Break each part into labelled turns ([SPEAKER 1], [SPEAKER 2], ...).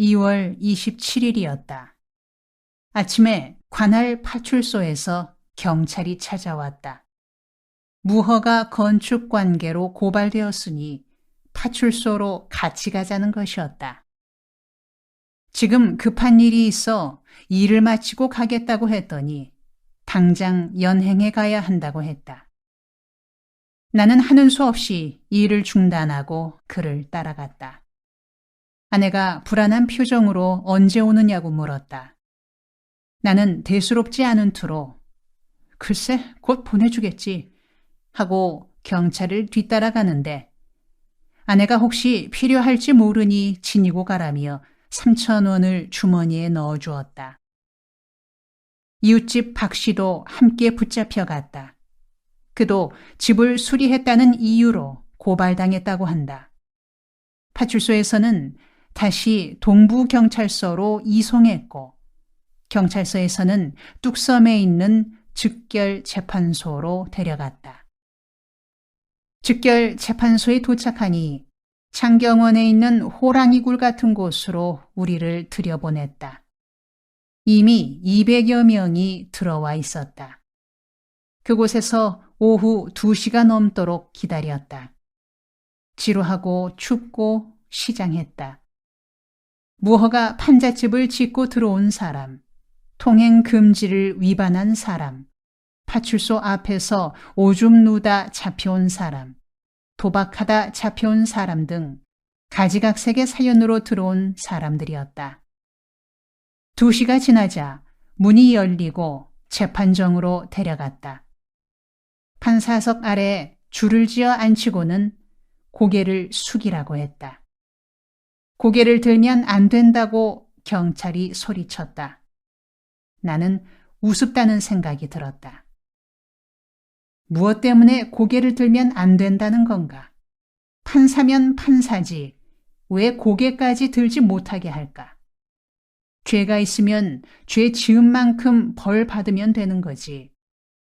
[SPEAKER 1] 2월 27일이었다. 아침에 관할 파출소에서 경찰이 찾아왔다. 무허가 건축 관계로 고발되었으니 파출소로 같이 가자는 것이었다. 지금 급한 일이 있어 일을 마치고 가겠다고 했더니 당장 연행해 가야 한다고 했다. 나는 하는 수 없이 일을 중단하고 그를 따라갔다. 아내가 불안한 표정으로 언제 오느냐고 물었다. 나는 대수롭지 않은 투로 글쎄 곧 보내주겠지 하고 경찰을 뒤따라가는데 아내가 혹시 필요할지 모르니 지니고 가라며 3,000원을 주머니에 넣어주었다. 이웃집 박 씨도 함께 붙잡혀 갔다. 그도 집을 수리했다는 이유로 고발당했다고 한다. 파출소에서는 다시 동부경찰서로 이송했고 경찰서에서는 뚝섬에 있는 즉결재판소로 데려갔다. 즉결재판소에 도착하니 창경원에 있는 호랑이굴 같은 곳으로 우리를 들여보냈다. 이미 200여 명이 들어와 있었다. 그곳에서 오후 2시가 넘도록 기다렸다. 지루하고 춥고 시장했다. 무허가 판잣집을 짓고 들어온 사람, 통행 금지를 위반한 사람, 파출소 앞에서 오줌 누다 잡혀온 사람, 도박하다 잡혀온 사람 등 가지각색의 사연으로 들어온 사람들이었다. 2시가 지나자 문이 열리고 재판정으로 데려갔다. 판사석 아래 줄을 지어 앉히고는 고개를 숙이라고 했다. 고개를 들면 안 된다고 경찰이 소리쳤다. 나는 우습다는 생각이 들었다. 무엇 때문에 고개를 들면 안 된다는 건가? 판사면 판사지 왜 고개까지 들지 못하게 할까? 죄가 있으면 죄 지은 만큼 벌 받으면 되는 거지.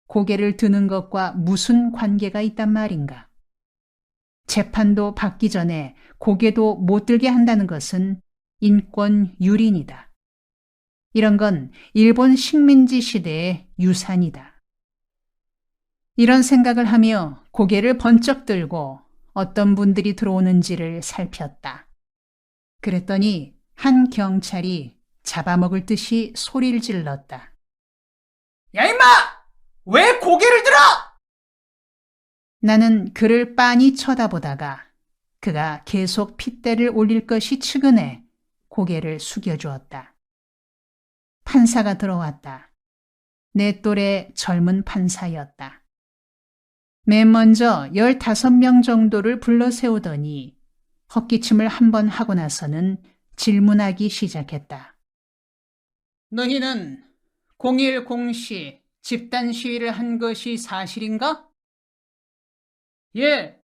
[SPEAKER 1] 고개를 드는 것과 무슨 관계가 있단 말인가? 재판도 받기 전에 고개도 못 들게 한다는 것은 인권 유린이다. 이런 건 일본 식민지 시대의 유산이다. 이런 생각을 하며 고개를 번쩍 들고 어떤 분들이 들어오는지를 살폈다. 그랬더니 한 경찰이 잡아먹을 듯이 소리를 질렀다. 야 임마! 왜 고개를 들어! 나는 그를 빤히 쳐다보다가 그가 계속 핏대를 올릴 것이 측은해 고개를 숙여주었다. 판사가 들어왔다. 내 또래 젊은 판사였다. 맨 먼저 15명 정도를 불러 세우더니 헛기침을 한번 하고 나서는 질문하기 시작했다. 너희는 010시 집단 시위를 한 것이 사실인가? 예.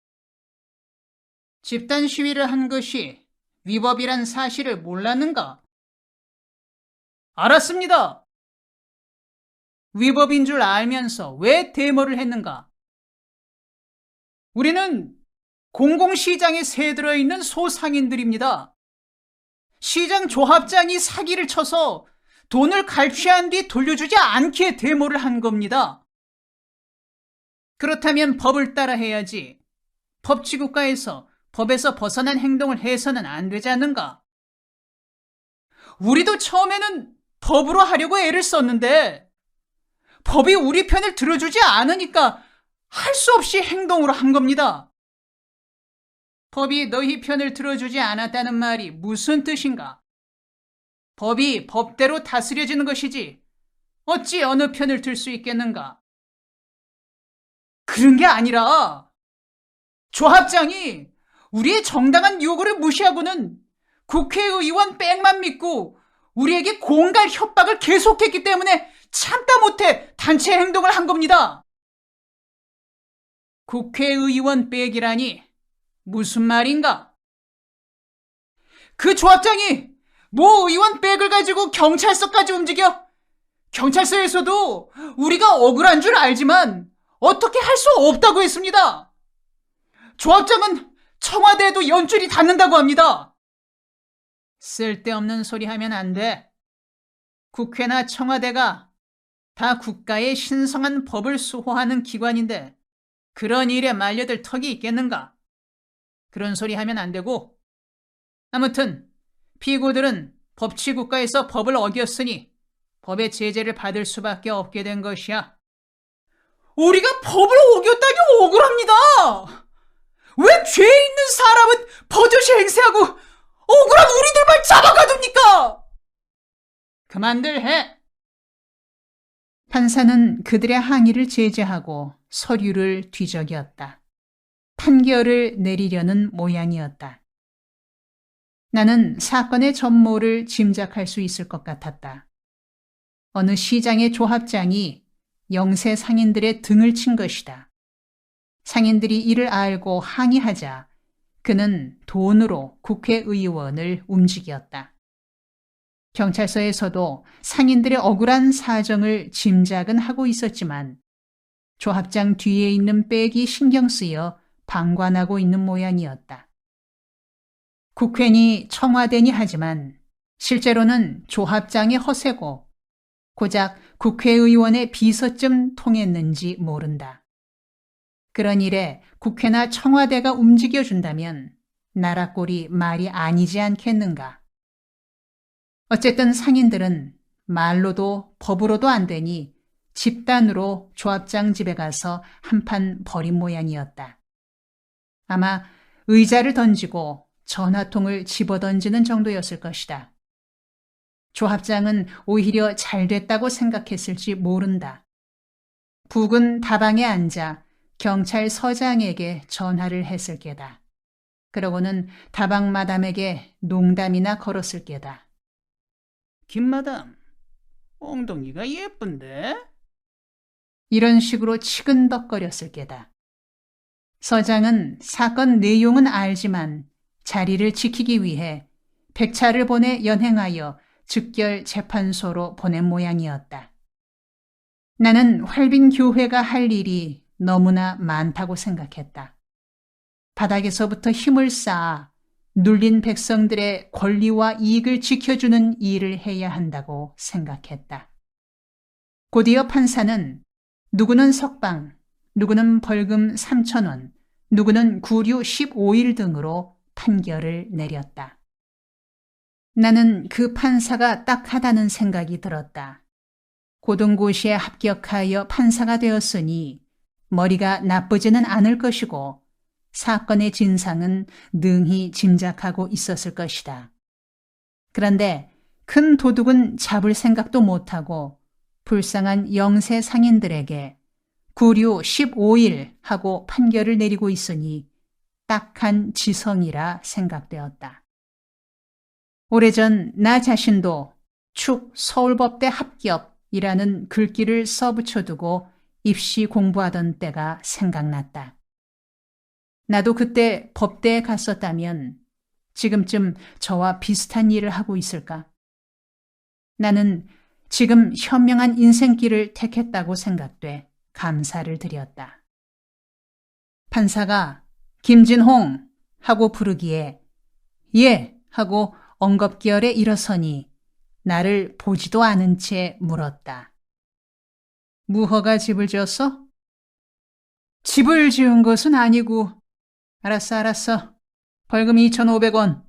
[SPEAKER 1] 집단 시위를 한 것이 위법이란 사실을 몰랐는가? 알았습니다. 위법인 줄 알면서 왜 데모를 했는가? 우리는 공공시장에 새들어 있는 소상인들입니다. 시장 조합장이 사기를 쳐서 돈을 갈취한 뒤 돌려주지 않기에 데모를 한 겁니다. 그렇다면 법을 따라 해야지. 법치국가에서 법에서 벗어난 행동을 해서는 안 되지 않는가? 우리도 처음에는 법으로 하려고 애를 썼는데 법이 우리 편을 들어주지 않으니까 할 수 없이 행동으로 한 겁니다. 법이 너희 편을 들어주지 않았다는 말이 무슨 뜻인가? 법이 법대로 다스려지는 것이지 어찌 어느 편을 들 수 있겠는가? 그런 게 아니라 조합장이 우리의 정당한 요구를 무시하고는 국회의원 빽만 믿고 우리에게 공갈 협박을 계속했기 때문에 참다 못해 단체 행동을 한 겁니다. 국회의원 빽이라니 무슨 말인가? 그 조합장이 모 의원 빽을 가지고 경찰서까지 움직여 경찰서에서도 우리가 억울한 줄 알지만 어떻게 할 수 없다고 했습니다. 조합장은 청와대에도 연줄이 닿는다고 합니다. 쓸데없는 소리 하면 안 돼. 국회나 청와대가 다 국가의 신성한 법을 수호하는 기관인데 그런 일에 말려들 턱이 있겠는가? 그런 소리 하면 안 되고, 아무튼 피고들은 법치국가에서 법을 어겼으니 법의 제재를 받을 수밖에 없게 된 것이야. 우리가 법을 어겼다니 억울합니다. 왜 죄 있는 사람은 버젓이 행세하고 억울한 우리들만 잡아가둡니까? 그만들 해. 판사는 그들의 항의를 제재하고 서류를 뒤적였다. 판결을 내리려는 모양이었다. 나는 사건의 전모를 짐작할 수 있을 것 같았다. 어느 시장의 조합장이 영세 상인들의 등을 친 것이다. 상인들이 이를 알고 항의하자 그는 돈으로 국회의원을 움직였다. 경찰서에서도 상인들의 억울한 사정을 짐작은 하고 있었지만 조합장 뒤에 있는 백이 신경 쓰여 방관하고 있는 모양이었다. 국회니 청와대니 하지만 실제로는 조합장의 허세고 고작 국회의원의 비서쯤 통했는지 모른다. 그런 일에 국회나 청와대가 움직여준다면 나라꼴이 말이 아니지 않겠는가. 어쨌든 상인들은 말로도 법으로도 안 되니 집단으로 조합장 집에 가서 한판 벌인 모양이었다. 아마 의자를 던지고 전화통을 집어던지는 정도였을 것이다. 조합장은 오히려 잘 됐다고 생각했을지 모른다. 북은 다방에 앉아 경찰서장에게 전화를 했을 게다. 그러고는 다방 마담에게 농담이나 걸었을 게다. 김마담, 엉덩이가 예쁜데? 이런 식으로 치근덕거렸을 게다. 서장은 사건 내용은 알지만 자리를 지키기 위해 백차를 보내 연행하여 즉결 재판소로 보낸 모양이었다. 나는 활빈 교회가 할 일이 너무나 많다고 생각했다. 바닥에서부터 힘을 쌓아 눌린 백성들의 권리와 이익을 지켜주는 일을 해야 한다고 생각했다. 곧이어 판사는 누구는 석방, 누구는 벌금 3,000원, 누구는 구류 15일 등으로 판결을 내렸다. 나는 그 판사가 딱하다는 생각이 들었다. 고등고시에 합격하여 판사가 되었으니 머리가 나쁘지는 않을 것이고 사건의 진상은 능히 짐작하고 있었을 것이다. 그런데 큰 도둑은 잡을 생각도 못하고 불쌍한 영세 상인들에게 구류 15일 하고 판결을 내리고 있으니 딱한 지성이라 생각되었다. 오래전 나 자신도 축 서울법대 합격이라는 글귀를 써붙여두고 입시 공부하던 때가 생각났다. 나도 그때 법대에 갔었다면 지금쯤 저와 비슷한 일을 하고 있을까? 나는 지금 현명한 인생길을 택했다고 생각돼 감사를 드렸다. 판사가 김진홍 하고 부르기에 예 하고 엉겁기어에 일어서니 나를 보지도 않은 채 물었다. 무허가 집을 지었어? 집을 지은 것은 아니고 알았어. 벌금 2,500원.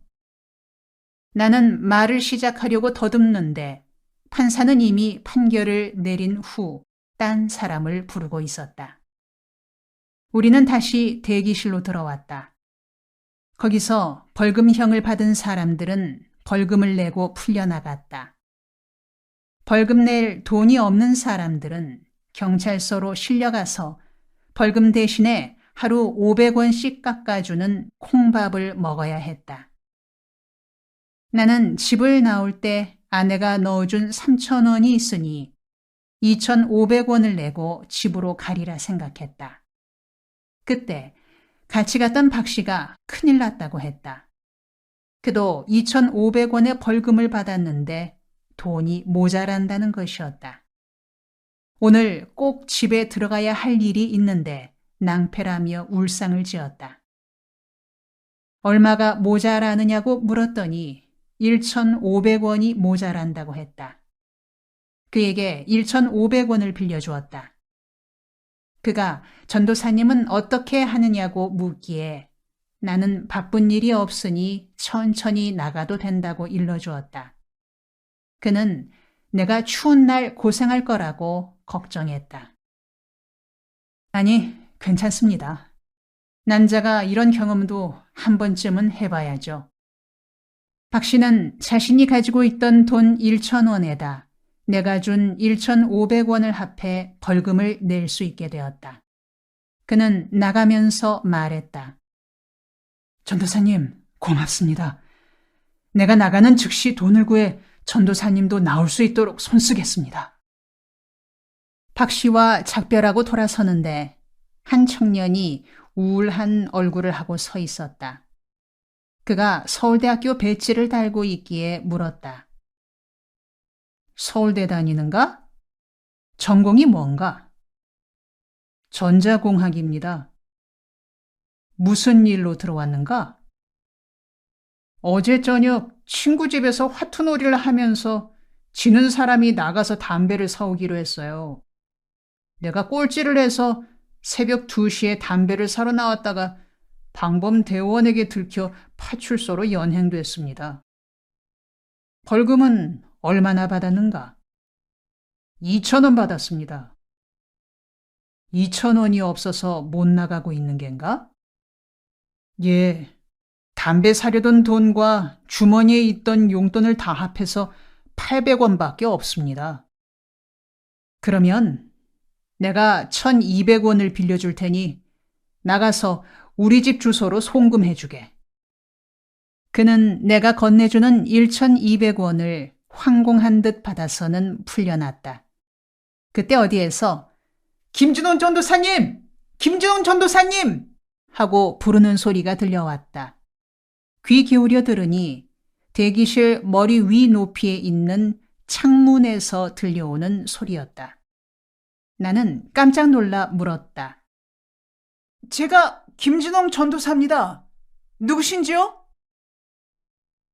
[SPEAKER 1] 나는 말을 시작하려고 더듬는데 판사는 이미 판결을 내린 후 딴 사람을 부르고 있었다. 우리는 다시 대기실로 들어왔다. 거기서 벌금형을 받은 사람들은 벌금을 내고 풀려나갔다. 벌금 낼 돈이 없는 사람들은 경찰서로 실려가서 벌금 대신에 하루 500원씩 깎아주는 콩밥을 먹어야 했다. 나는 집을 나올 때 아내가 넣어준 3,000원이 있으니 2,500원을 내고 집으로 가리라 생각했다. 그때 같이 갔던 박 씨가 큰일 났다고 했다. 그도 2,500원의 벌금을 받았는데 돈이 모자란다는 것이었다. 오늘 꼭 집에 들어가야 할 일이 있는데 낭패라며 울상을 지었다. 얼마가 모자라느냐고 물었더니 1,500원이 모자란다고 했다. 그에게 1,500원을 빌려주었다. 그가 전도사님은 어떻게 하느냐고 묻기에 나는 바쁜 일이 없으니 천천히 나가도 된다고 일러주었다. 그는 내가 추운 날 고생할 거라고 걱정했다. 아니, 괜찮습니다. 난자가 이런 경험도 한 번쯤은 해봐야죠. 박 씨는 자신이 가지고 있던 돈 1,000원에다 내가 준 1,500원을 합해 벌금을 낼 수 있게 되었다. 그는 나가면서 말했다. 전도사님, 고맙습니다. 내가 나가는 즉시 돈을 구해 전도사님도 나올 수 있도록 손쓰겠습니다. 박 씨와 작별하고 돌아서는데 한 청년이 우울한 얼굴을 하고 서 있었다. 그가 서울대학교 배지를 달고 있기에 물었다. 서울대 다니는가? 전공이 뭔가? 전자공학입니다. 무슨 일로 들어왔는가? 어제 저녁 친구 집에서 화투놀이를 하면서 지는 사람이 나가서 담배를 사오기로 했어요. 내가 꼴찌를 해서 새벽 2시에 담배를 사러 나왔다가 방범대원에게 들켜 파출소로 연행됐습니다. 벌금은 얼마나 받았는가? 2,000원 받았습니다. 2,000원이 없어서 못 나가고 있는 겐가? 예, 담배 사려던 돈과 주머니에 있던 용돈을 다 합해서 800원밖에 없습니다. 그러면 내가 1,200원을 빌려줄 테니 나가서 우리 집 주소로 송금해주게. 그는 내가 건네주는 1,200원을 황공한 듯 받아서는 풀려났다. 그때 어디에서 김준원 전도사님! 김준원 전도사님! 하고 부르는 소리가 들려왔다. 귀 기울여 들으니 대기실 머리 위 높이에 있는 창문에서 들려오는 소리였다. 나는 깜짝 놀라 물었다. 제가 김준홍 전도사입니다. 누구신지요?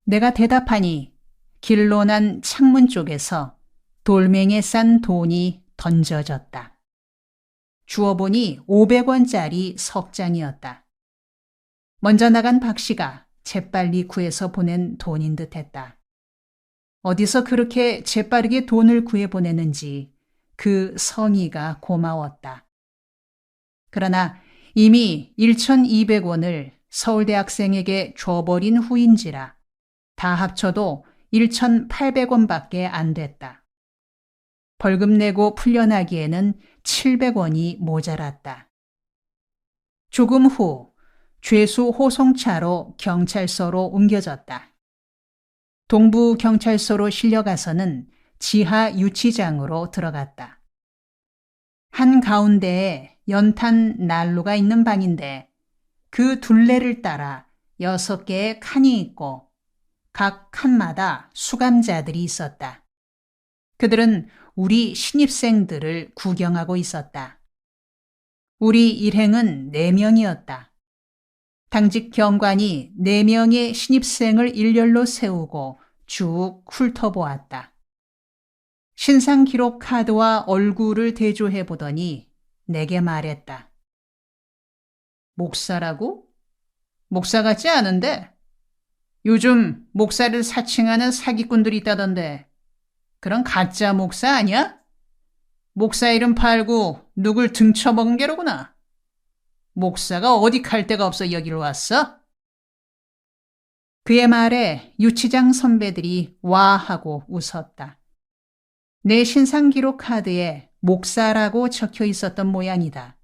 [SPEAKER 1] 내가 대답하니 길로 난 창문 쪽에서 돌멩이에 싼 돈이 던져졌다. 주워보니 500원짜리 석장이었다. 먼저 나간 박 씨가 재빨리 구해서 보낸 돈인 듯했다. 어디서 그렇게 재빠르게 돈을 구해보내는지 그 성의가 고마웠다. 그러나 이미 1,200원을 서울대학생에게 줘버린 후인지라 다 합쳐도 1,800원밖에 안 됐다. 벌금 내고 풀려나기에는 700원이 모자랐다. 조금 후 죄수 호송차로 경찰서로 옮겨졌다. 동부경찰서로 실려가서는 지하 유치장으로 들어갔다. 한가운데에 연탄 난로가 있는 방인데 그 둘레를 따라 6개의 칸이 있고 각 칸마다 수감자들이 있었다. 그들은 우리 신입생들을 구경하고 있었다. 우리 일행은 4명이었다. 당직 경관이 4명의 신입생을 일렬로 세우고 쭉 훑어보았다. 신상기록 카드와 얼굴을 대조해 보더니 내게 말했다. 목사라고? 목사 같지 않은데? 요즘 목사를 사칭하는 사기꾼들이 있다던데 그런 가짜 목사 아니야? 목사 이름 팔고 누굴 등쳐먹은 게로구나. 목사가 어디 갈 데가 없어 여기로 왔어? 그의 말에 유치장 선배들이 와 하고 웃었다. 내 신상기록 카드에 목사라고 적혀 있었던 모양이다.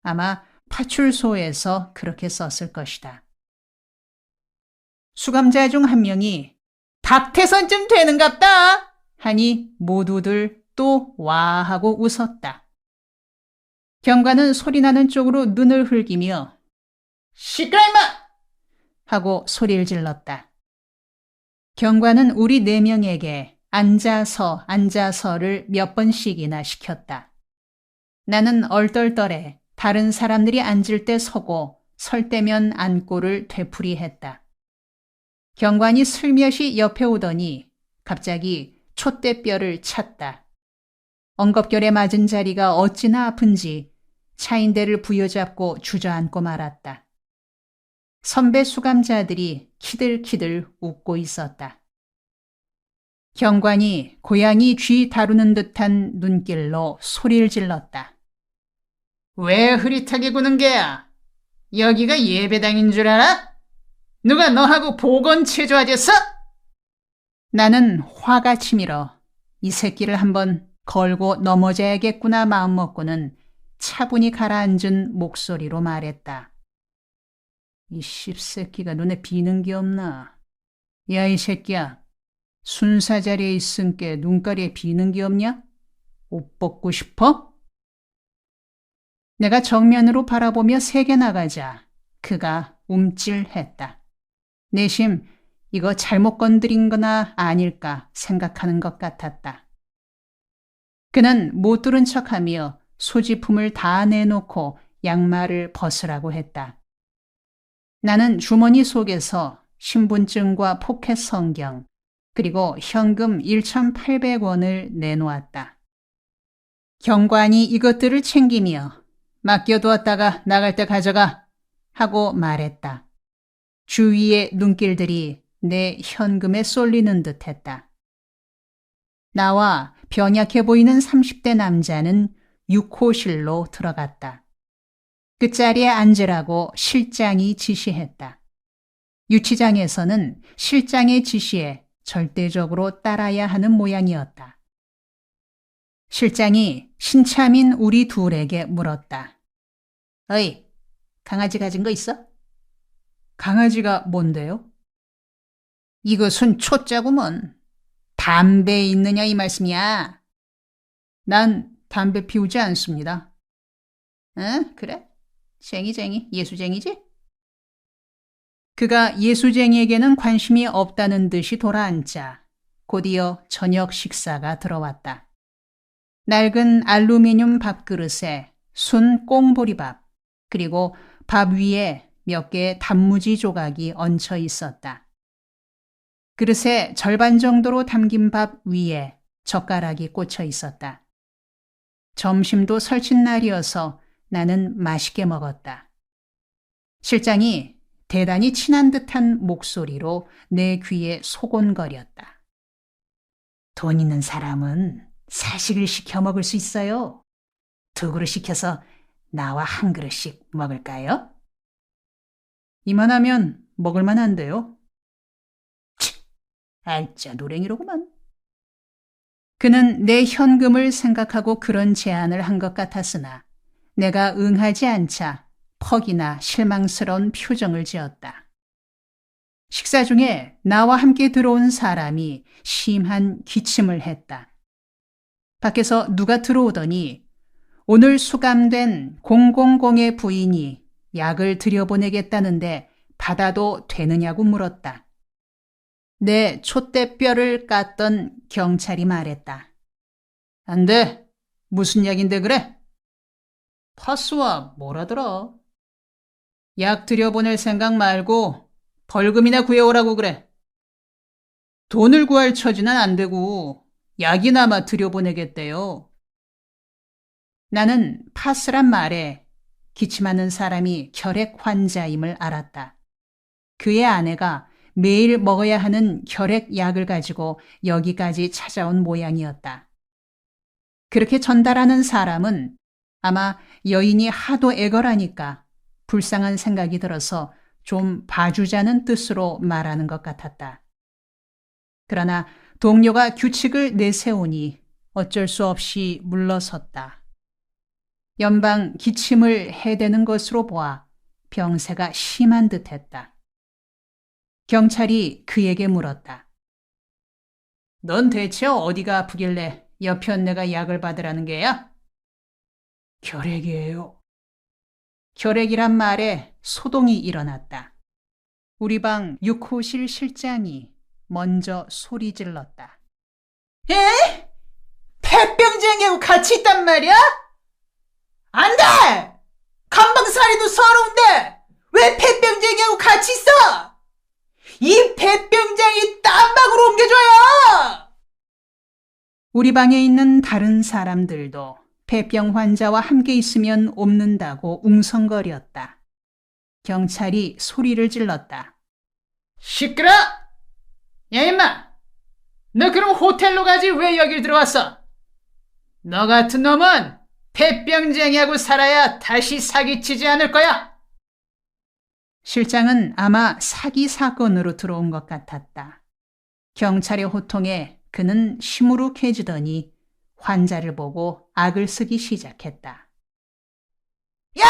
[SPEAKER 1] 아마 파출소에서 그렇게 썼을 것이다. 수감자 중 한 명이 박태선쯤 되는갑다 하니 모두들 또 와 하고 웃었다. 경관은 소리나는 쪽으로 눈을 흘기며 시끄러 임마! 하고 소리를 질렀다. 경관은 우리 4명에게 앉아서를 몇 번씩이나 시켰다. 나는 얼떨떨해 다른 사람들이 앉을 때 서고 설 때면 앉고를 되풀이했다. 경관이 슬며시 옆에 오더니 갑자기 촛대뼈를 찼다. 엉겁결에 맞은 자리가 어찌나 아픈지 차인대를 부여잡고 주저앉고 말았다. 선배 수감자들이 키들키들 웃고 있었다. 경관이 고양이 쥐 다루는 듯한 눈길로 소리를 질렀다. 왜 흐릿하게 구는 게야? 여기가 예배당인 줄 알아? 누가 너하고 보건체조하겠어? 나는 화가 치밀어 이 새끼를 한번 걸고 넘어져야겠구나 마음먹고는 차분히 가라앉은 목소리로 말했다. 이 씹새끼가 눈에 비는 게 없나? 야, 이 새끼야. 순사 자리에 있은께 눈가리에 비는 게 없냐? 옷 벗고 싶어? 내가 정면으로 바라보며 세게 나가자 그가 움찔했다. 내심 이거 잘못 건드린 거나 아닐까 생각하는 것 같았다. 그는 못 들은 척하며 소지품을 다 내놓고 양말을 벗으라고 했다. 나는 주머니 속에서 신분증과 포켓 성경 그리고 현금 1,800원을 내놓았다. 경관이 이것들을 챙기며 맡겨두었다가 나갈 때 가져가 하고 말했다. 주위의 눈길들이 내 현금에 쏠리는 듯했다. 나와 병약해 보이는 30대 남자는 6호실로 들어갔다. 그 자리에 앉으라고 실장이 지시했다. 유치장에서는 실장의 지시에 절대적으로 따라야 하는 모양이었다. 실장이 신참인 우리 둘에게 물었다. 어이, 강아지 가진 거 있어? 강아지가 뭔데요? 이것은 초짜구먼. 담배 있느냐 이 말씀이야. 난 담배 피우지 않습니다. 응? 그래? 쟁이쟁이, 예수쟁이지? 그가 예수쟁이에게는 관심이 없다는 듯이 돌아앉자 곧이어 저녁 식사가 들어왔다. 낡은 알루미늄 밥그릇에 순 꽁보리밥 그리고 밥 위에 몇 개의 단무지 조각이 얹혀 있었다. 그릇에 절반 정도로 담긴 밥 위에 젓가락이 꽂혀 있었다. 점심도 설친 날이어서 나는 맛있게 먹었다. 실장이 대단히 친한 듯한 목소리로 내 귀에 소곤거렸다. 돈 있는 사람은 사식을 시켜 먹을 수 있어요. 2그릇 시켜서 나와 1그릇씩 먹을까요? 이만하면 먹을 만한데요. 치, 알짜 노랭이로구만. 그는 내 현금을 생각하고 그런 제안을 한 것 같았으나 내가 응하지 않자 퍽이나 실망스러운 표정을 지었다. 식사 중에 나와 함께 들어온 사람이 심한 기침을 했다. 밖에서 누가 들어오더니 오늘 수감된 000의 부인이 약을 들여보내겠다는데 받아도 되느냐고 물었다. 내 촛대뼈를 깠던 경찰이 말했다. 안 돼. 무슨 약인데 그래? 파스와 뭐라더라? 약 들여보낼 생각 말고 벌금이나 구해오라고 그래. 돈을 구할 처지는 안 되고 약이나마 들여보내겠대요. 나는 파스란 말에 기침하는 사람이 결핵 환자임을 알았다. 그의 아내가 매일 먹어야 하는 결핵 약을 가지고 여기까지 찾아온 모양이었다. 그렇게 전달하는 사람은 아마 여인이 하도 애걸하니까 불쌍한 생각이 들어서 좀 봐주자는 뜻으로 말하는 것 같았다. 그러나 동료가 규칙을 내세우니 어쩔 수 없이 물러섰다. 연방 기침을 해대는 것으로 보아 병세가 심한 듯했다. 경찰이 그에게 물었다. 넌 대체 어디가 아프길래 옆에 내가 약을 받으라는 게야? 결핵이에요. 결핵이란 말에 소동이 일어났다. 우리 방 6호실 실장이 먼저 소리 질렀다. 에? 폐병쟁이하고 같이 있단 말이야? 안 돼! 감방살이도 서러운데 왜 폐병쟁이하고 같이 있어? 이 폐병 우리 방에 있는 다른 사람들도 폐병 환자와 함께 있으면 옮는다고 웅성거렸다. 경찰이 소리를 질렀다. 시끄러! 야 임마! 너 그럼 호텔로 가지 왜 여길 들어왔어? 너 같은 놈은 폐병쟁이하고 살아야 다시 사기치지 않을 거야. 실장은 아마 사기 사건으로 들어온 것 같았다. 경찰의 호통에 그는 시무룩해지더니 환자를 보고 악을 쓰기 시작했다. 야!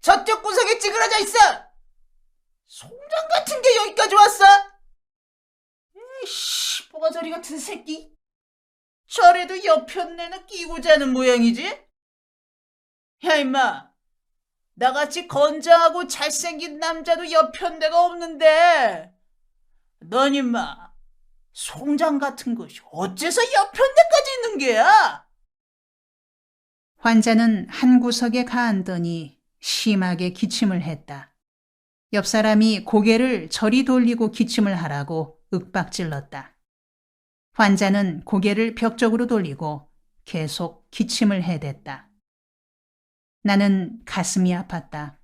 [SPEAKER 1] 저쪽 구석에 찌그러져 있어! 송장 같은 게 여기까지 왔어? 에이씨, 뽀가자리 같은 새끼. 저래도 여편네는 끼고 자는 모양이지? 야 임마, 나같이 건장하고 잘생긴 남자도 여편네가 없는데 넌 임마 송장 같은 것이 어째서 여편네까지 있는 게야? 환자는 한 구석에 가앉더니 심하게 기침을 했다. 옆 사람이 고개를 저리 돌리고 기침을 하라고 윽박질렀다. 환자는 고개를 벽 쪽으로 돌리고 계속 기침을 해댔다. 나는 가슴이 아팠다.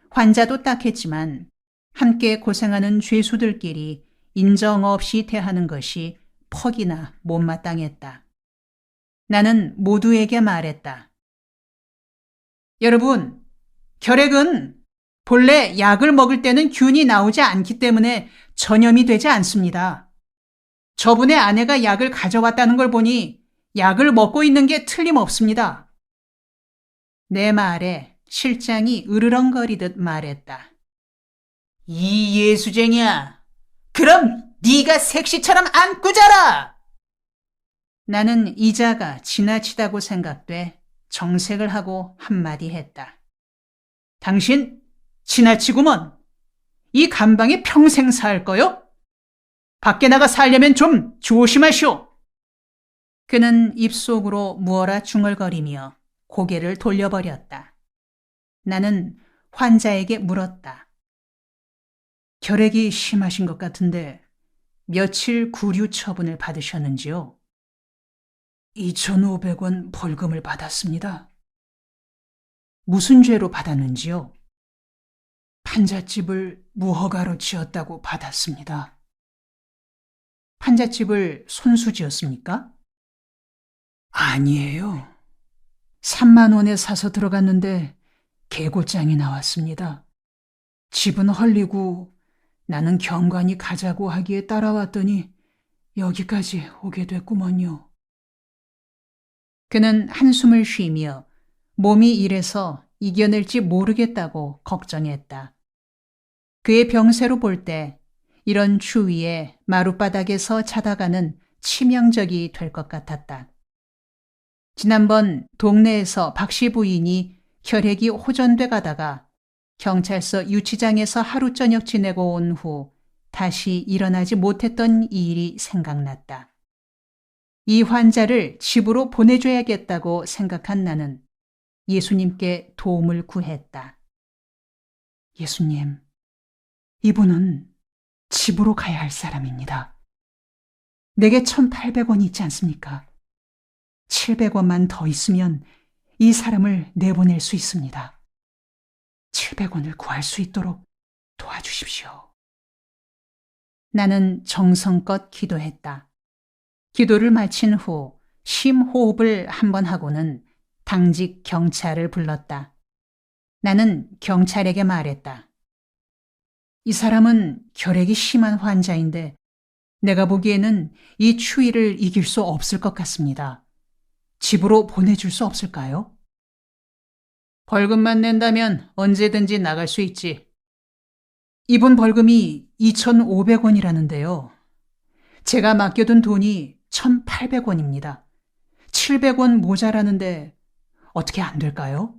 [SPEAKER 1] 환자도 딱했지만 함께 고생하는 죄수들끼리 인정 없이 대하는 것이 퍽이나 못마땅했다. 나는 모두에게 말했다. 여러분, 결핵은 본래 약을 먹을 때는 균이 나오지 않기 때문에 전염이 되지 않습니다. 저분의 아내가 약을 가져왔다는 걸 보니 약을 먹고 있는 게 틀림없습니다. 내 말에 실장이 으르렁거리듯 말했다. 이 예수쟁이야. 그럼 네가 색시처럼 안고 자라! 나는 이자가 지나치다고 생각돼 정색을 하고 한마디 했다. 당신 지나치구먼. 이 감방에 평생 살 거요? 밖에 나가 살려면 좀 조심하시오. 그는 입속으로 무어라 중얼거리며 고개를 돌려버렸다. 나는 환자에게 물었다. 결핵이 심하신 것 같은데 며칠 구류 처분을 받으셨는지요? 2,500원 벌금을 받았습니다. 무슨 죄로 받았는지요? 판잣집을 무허가로 지었다고 받았습니다. 판잣집을 손수 지었습니까? 아니에요. 3만 원에 사서 들어갔는데 계고장이 나왔습니다. 집은 헐리고 나는 경관이 가자고 하기에 따라왔더니 여기까지 오게 됐구먼요. 그는 한숨을 쉬며 몸이 이래서 이겨낼지 모르겠다고 걱정했다. 그의 병세로 볼 때 이런 추위에 마룻바닥에서 자다가는 치명적이 될 것 같았다. 지난번 동네에서 박씨 부인이 결핵이 호전돼 가다가 경찰서 유치장에서 하루 저녁 지내고 온 후 다시 일어나지 못했던 일이 생각났다. 이 환자를 집으로 보내줘야겠다고 생각한 나는 예수님께 도움을 구했다. 예수님, 이분은 집으로 가야 할 사람입니다. 내게 1,800원이 있지 않습니까? 700원만 더 있으면 이 사람을 내보낼 수 있습니다. 700원을 구할 수 있도록 도와주십시오. 나는 정성껏 기도했다. 기도를 마친 후 심호흡을 한번 하고는 당직 경찰을 불렀다. 나는 경찰에게 말했다. 이 사람은 결핵이 심한 환자인데 내가 보기에는 이 추위를 이길 수 없을 것 같습니다. 집으로 보내줄 수 없을까요? 벌금만 낸다면 언제든지 나갈 수 있지. 이분 벌금이 2,500원이라는데요. 제가 맡겨둔 돈이 1,800원입니다. 700원 모자라는데 어떻게 안 될까요?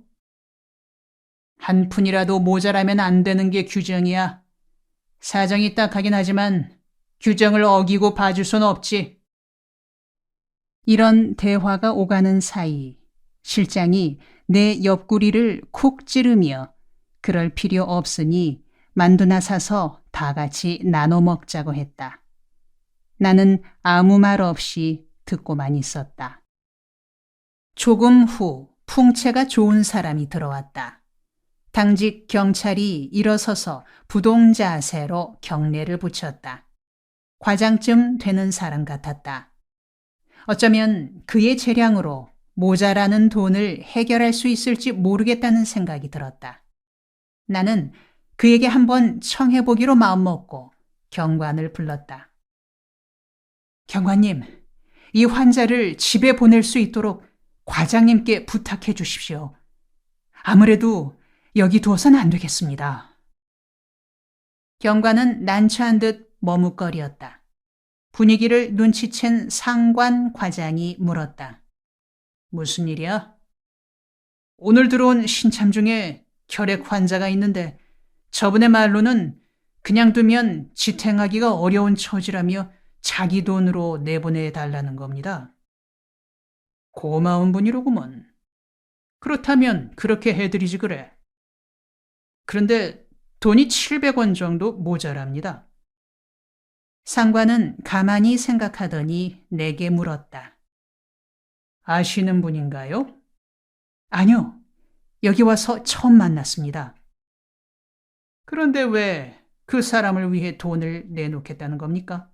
[SPEAKER 1] 한 푼이라도 모자라면 안 되는 게 규정이야. 사정이 딱하긴 하지만 규정을 어기고 봐줄 수는 없지. 이런 대화가 오가는 사이 실장이 내 옆구리를 쿡 찌르며 그럴 필요 없으니 만두나 사서 다 같이 나눠 먹자고 했다. 나는 아무 말 없이 듣고만 있었다. 조금 후 풍채가 좋은 사람이 들어왔다. 당직 경찰이 일어서서 부동 자세로 경례를 붙였다. 과장쯤 되는 사람 같았다. 어쩌면 그의 재량으로 모자라는 돈을 해결할 수 있을지 모르겠다는 생각이 들었다. 나는 그에게 한번 청해보기로 마음먹고 경관을 불렀다. 경관님, 이 환자를 집에 보낼 수 있도록 과장님께 부탁해 주십시오. 아무래도 여기 두어선 안 되겠습니다. 경관은 난처한 듯 머뭇거리었다. 분위기를 눈치챈 상관 과장이 물었다. 무슨 일이야? 오늘 들어온 신참 중에 혈액 환자가 있는데 저분의 말로는 그냥 두면 지탱하기가 어려운 처지라며 자기 돈으로 내보내달라는 겁니다. 고마운 분이로구먼. 그렇다면 그렇게 해드리지 그래. 그런데 돈이 700원 정도 모자랍니다. 상관은 가만히 생각하더니 내게 물었다. 아시는 분인가요? 아니요. 여기 와서 처음 만났습니다. 그런데 왜 그 사람을 위해 돈을 내놓겠다는 겁니까?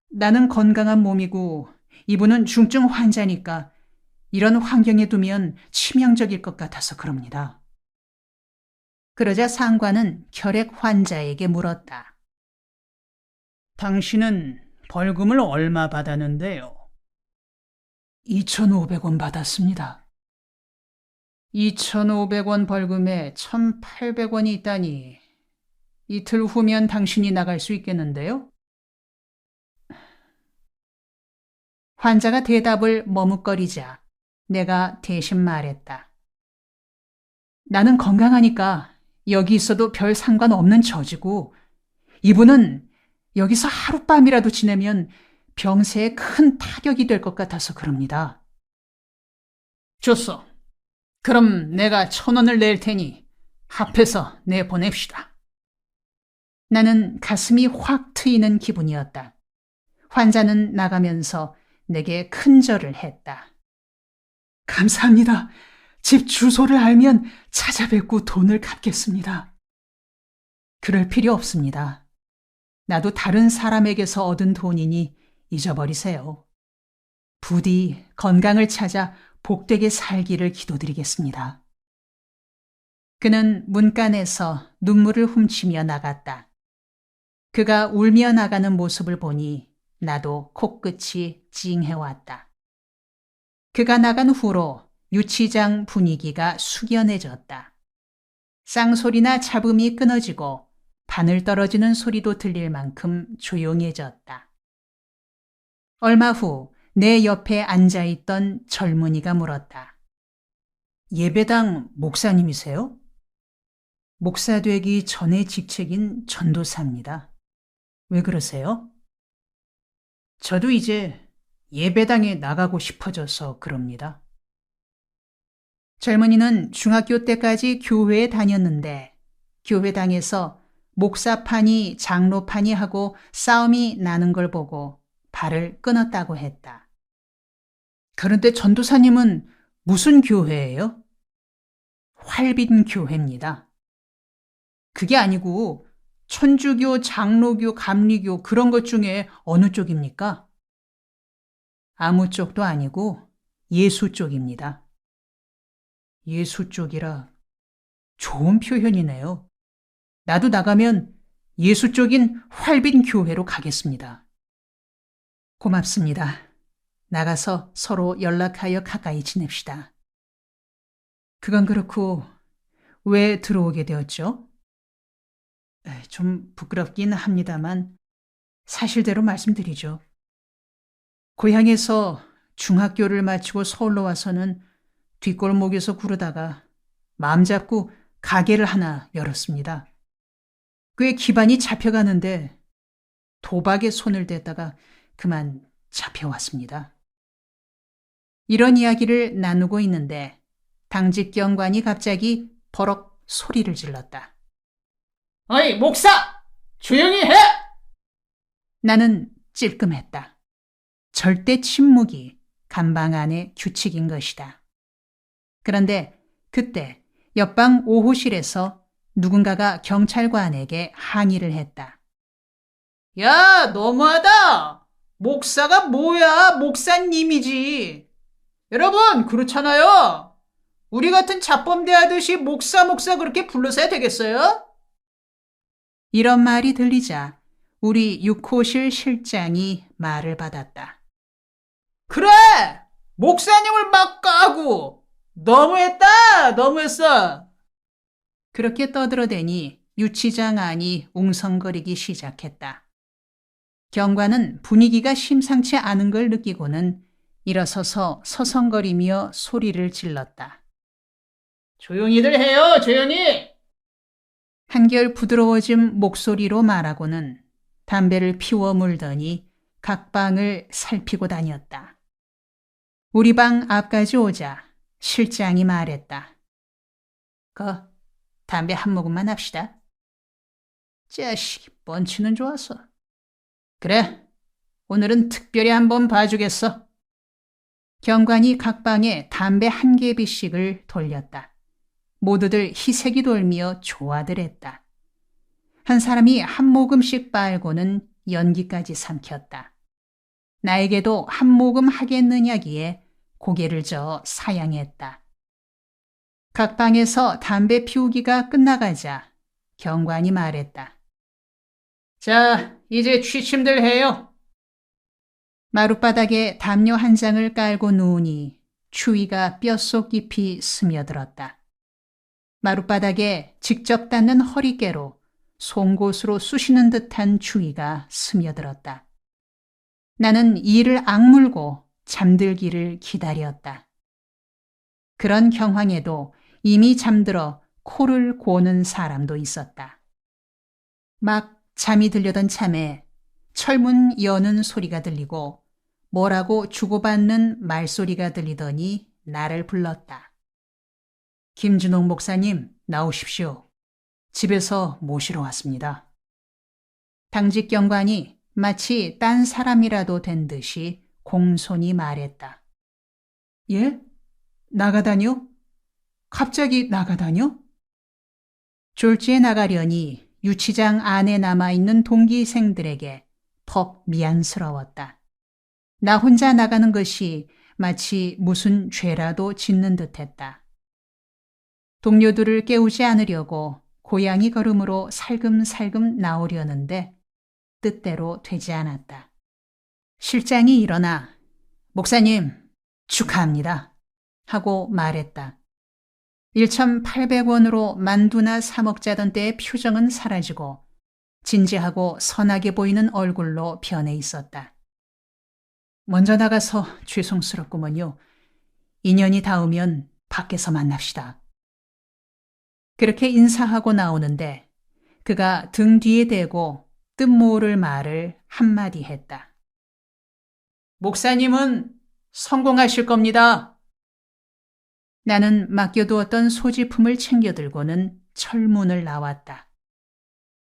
[SPEAKER 1] 나는 건강한 몸이고 이분은 중증 환자니까 이런 환경에 두면 치명적일 것 같아서 그럽니다. 그러자 상관은 혈액 환자에게 물었다. 당신은 벌금을 얼마 받았는데요? 2,500원 받았습니다. 2,500원 벌금에 1,800원이 있다니 이틀 후면 당신이 나갈 수 있겠는데요? 환자가 대답을 머뭇거리자 내가 대신 말했다. 나는 건강하니까 여기 있어도 별 상관없는 처지고 이분은 여기서 하룻밤이라도 지내면 병세에 큰 타격이 될 것 같아서 그럽니다. 좋소. 그럼 내가 1,000원을 낼 테니 합해서 내보냅시다. 나는 가슴이 확 트이는 기분이었다. 환자는 나가면서 내게 큰절을 했다. 감사합니다. 집 주소를 알면 찾아뵙고 돈을 갚겠습니다. 그럴 필요 없습니다. 나도 다른 사람에게서 얻은 돈이니 잊어버리세요. 부디 건강을 찾아 복되게 살기를 기도드리겠습니다. 그는 문간에서 눈물을 훔치며 나갔다. 그가 울며 나가는 모습을 보니 나도 코끝이 찡해왔다. 그가 나간 후로 유치장 분위기가 숙연해졌다. 쌍소리나 잡음이 끊어지고 바늘 떨어지는 소리도 들릴 만큼 조용해졌다. 얼마 후 내 옆에 앉아있던 젊은이가 물었다. 예배당 목사님이세요? 목사 되기 전의 직책인 전도사입니다. 왜 그러세요? 저도 이제 예배당에 나가고 싶어져서 그럽니다. 젊은이는 중학교 때까지 교회에 다녔는데 교회당에서 목사파니 장로파니 하고 싸움이 나는 걸 보고 발을 끊었다고 했다. 그런데 전도사님은 무슨 교회예요? 활빈교회입니다. 그게 아니고 천주교, 장로교, 감리교 그런 것 중에 어느 쪽입니까? 아무 쪽도 아니고 예수 쪽입니다. 예수 쪽이라 좋은 표현이네요. 나도 나가면 예수 쪽인 활빈교회로 가겠습니다. 고맙습니다. 나가서 서로 연락하여 가까이 지냅시다. 그건 그렇고 왜 들어오게 되었죠? 좀 부끄럽긴 합니다만 사실대로 말씀드리죠. 고향에서 중학교를 마치고 서울로 와서는 뒷골목에서 구르다가 마음 잡고 가게를 하나 열었습니다. 꽤 기반이 잡혀가는데 도박에 손을 댔다가 그만 잡혀왔습니다. 이런 이야기를 나누고 있는데 당직경관이 갑자기 버럭 소리를 질렀다. 어이, 목사! 조용히 해! 나는 찔끔했다. 절대 침묵이 감방 안의 규칙인 것이다. 그런데 그때 옆방 5호실에서 누군가가 경찰관에게 항의를 했다. 야, 너무하다. 목사가 뭐야? 목사님이지. 여러분, 그렇잖아요. 우리 같은 잡범대 하듯이 목사 그렇게 불러서야 되겠어요? 이런 말이 들리자 우리 6호실 실장이 말을 받았다. 그래! 목사님을 막 까고 너무했다! 너무했어! 그렇게 떠들어대니 유치장 안이 웅성거리기 시작했다. 경관은 분위기가 심상치 않은 걸 느끼고는 일어서서 서성거리며 소리를 질렀다. 조용히들 해요, 조용히! 한결 부드러워진 목소리로 말하고는 담배를 피워 물더니 각 방을 살피고 다녔다. 우리 방 앞까지 오자 실장이 말했다. 담배 한 모금만 합시다. 자식, 뻔치는 좋아서. 그래, 오늘은 특별히 한번 봐주겠어. 경관이 각 방에 담배 한 개비씩을 돌렸다. 모두들 희색이 돌며 좋아들 했다. 한 사람이 한 모금씩 빨고는 연기까지 삼켰다. 나에게도 한 모금 하겠느냐기에 고개를 저어 사양했다. 각 방에서 담배 피우기가 끝나가자 경관이 말했다. 자, 이제 취침들 해요. 마룻바닥에 담요 한 장을 깔고 누우니 추위가 뼛속 깊이 스며들었다. 마룻바닥에 직접 닿는 허리깨로 송곳으로 쑤시는 듯한 추위가 스며들었다. 나는 이를 악물고 잠들기를 기다렸다. 그런 경황에도 이미 잠들어 코를 고는 사람도 있었다. 막 잠이 들려던 참에 철문 여는 소리가 들리고 뭐라고 주고받는 말소리가 들리더니 나를 불렀다. 김준홍 목사님, 나오십시오. 집에서 모시러 왔습니다. 당직 경관이 마치 딴 사람이라도 된 듯이 공손히 말했다. 예? 나가다뇨? 갑자기 나가다뇨? 졸지에 나가려니 유치장 안에 남아있는 동기생들에게 퍽 미안스러웠다. 나 혼자 나가는 것이 마치 무슨 죄라도 짓는 듯했다. 동료들을 깨우지 않으려고 고양이 걸음으로 살금살금 나오려는데 뜻대로 되지 않았다. 실장이 일어나 목사님 축하합니다 하고 말했다. 1,800원으로 만두나 사 먹자던 때의 표정은 사라지고 진지하고 선하게 보이는 얼굴로 변해 있었다. 먼저 나가서 죄송스럽구먼요. 인연이 닿으면 밖에서 만납시다. 그렇게 인사하고 나오는데 그가 등 뒤에 대고 뜻모를 말을 한마디 했다. 목사님은 성공하실 겁니다. 나는 맡겨두었던 소지품을 챙겨들고는 철문을 나왔다.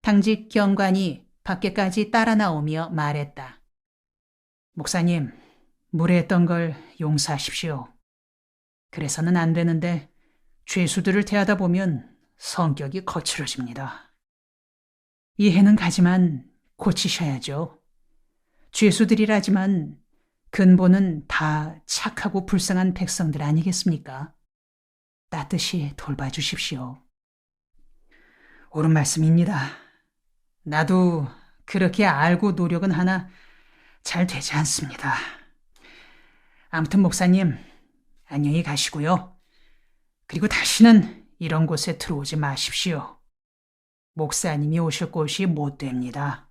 [SPEAKER 1] 당직 경관이 밖에까지 따라 나오며 말했다. 목사님, 무례했던 걸 용서하십시오. 그래서는 안 되는데 죄수들을 대하다 보면 성격이 거칠어집니다. 이해는 가지만 고치셔야죠. 죄수들이라지만 근본은 다 착하고 불쌍한 백성들 아니겠습니까? 따뜻히 돌봐주십시오. 옳은 말씀입니다. 나도 그렇게 알고 노력은 하나 잘 되지 않습니다. 아무튼 목사님, 안녕히 가시고요. 그리고 다시는 이런 곳에 들어오지 마십시오. 목사님이 오실 곳이 못 됩니다.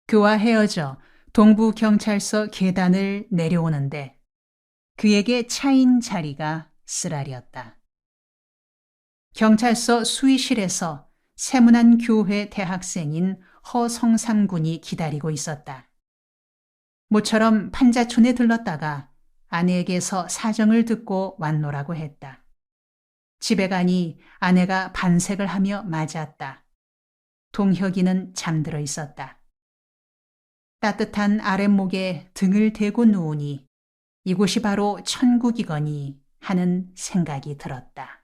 [SPEAKER 1] 그와 헤어져 동부경찰서 계단을 내려오는데 그에게 차인 자리가 쓰라렸다. 경찰서 수의실에서 세문안 교회 대학생인 허성삼 군이 기다리고 있었다. 모처럼 판자촌에 들렀다가 아내에게서 사정을 듣고 왔노라고 했다. 집에 가니 아내가 반색을 하며 맞았다. 동혁이는 잠들어 있었다. 따뜻한 아랫목에 등을 대고 누우니 이곳이 바로 천국이거니 하는 생각이 들었다.